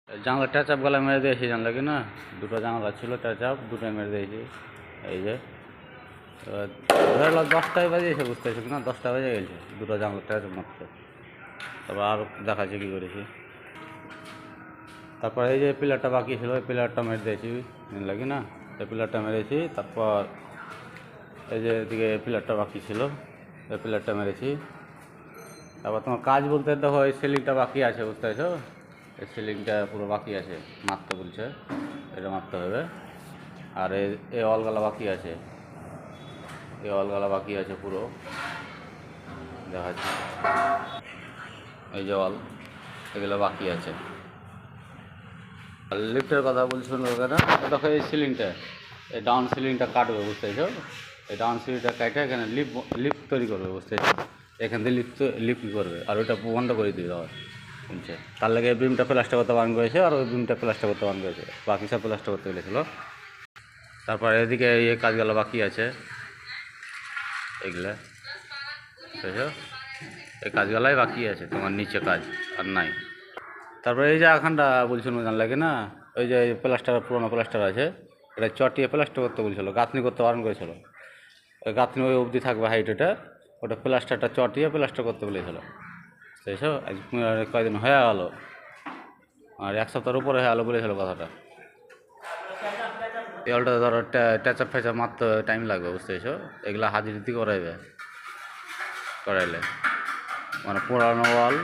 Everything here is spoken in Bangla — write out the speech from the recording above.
জানলা ট্যাচাপ গলা মেরে দিয়েছি, জানলা কি না, দুটো জানলা ছিল ট্যাচাপ, দুটোই মেরে দিয়েছি। এই যে ধরে লো 10টায় বাজিয়েছে, বুঝতে পারছি না, 10টা বেজে গেছে, দুটো জানলা ট্যাচাপ মারতে। তারপর আর দেখাচ্ছি কী করেছি। তারপর এই যে পিলারটা বাকি ছিল, ওই পিলারটা মেরে দিয়েছি, জানলা কি না, এই পিলারটা মেরেছি। তারপর এই যে এদিকে পিলারটা বাকি ছিল, এই পিলারটা মেরেছি। তারপর তোমার কাজ বলতে দেখো, এই সিলিংটা বাকি আছে, বুঝতে পারছো, এই সিলিংটা পুরো বাকি আছে, মারতে বলছে, এটা মারতে হবে। আর এই অলগালা বাকি আছে, এই অলগালা বাকি আছে পুরো, দেখাচ্ছি। এই যে অল, এগুলো বাকি আছে। আর লিফটের কথা বলছিল না, দেখো এই সিলিংটা, এই ডাউন সিলিংটা কাটবে, বুঝতে পারছো, এই ডাউন সিলিংটা কাটে এখানে লিফট তৈরি করবে, বুঝতে পারছো, এখান থেকে লিফট করবে, আর ওইটা বন্ধ করে দিয়ে দেওয়া শুনছে। তার লাগে এই বিমটা প্লাস্টার করতে বান করেছে, আর ওই বিমটা প্লাস্টার করতে বান করেছে, বাকি সব প্লাস্টার করতে গেছিলো। তারপর এদিকে এই কাজগুলো বাকি আছে, এগুলো বুঝেছো, এই কাজগুলাই বাকি আছে, তোমার নিচে কাজ আর নাই। তারপরে এই যে এখানটা বলছিল জান লাগে না, ওই যে প্লাস্টার, পুরোনো প্লাস্টার আছে, এটা চটিয়ে প্লাস্টার করতে বলছিল, গাঁথনি করতে বারণ করেছিল। ওই গাঁথনি ওই অবধি থাকবে হাইট, ওটা প্লাস্টারটা চটিয়ে প্লাস্টার করতে বলেছিল, বুঝেছো। আজ কয়েকদিন হয়ে গেলো, আর 1 সপ্তাহের উপরে হয়ে গেলো বলেছিল কথাটা। এই অলটা ধরো ট্যাচাপ ফ্যাচাপ মারতে টাইম লাগবে, বুঝতে পেরেছো, এগুলো হাজিরিতে করাইলে মানে পুরানো ওয়াল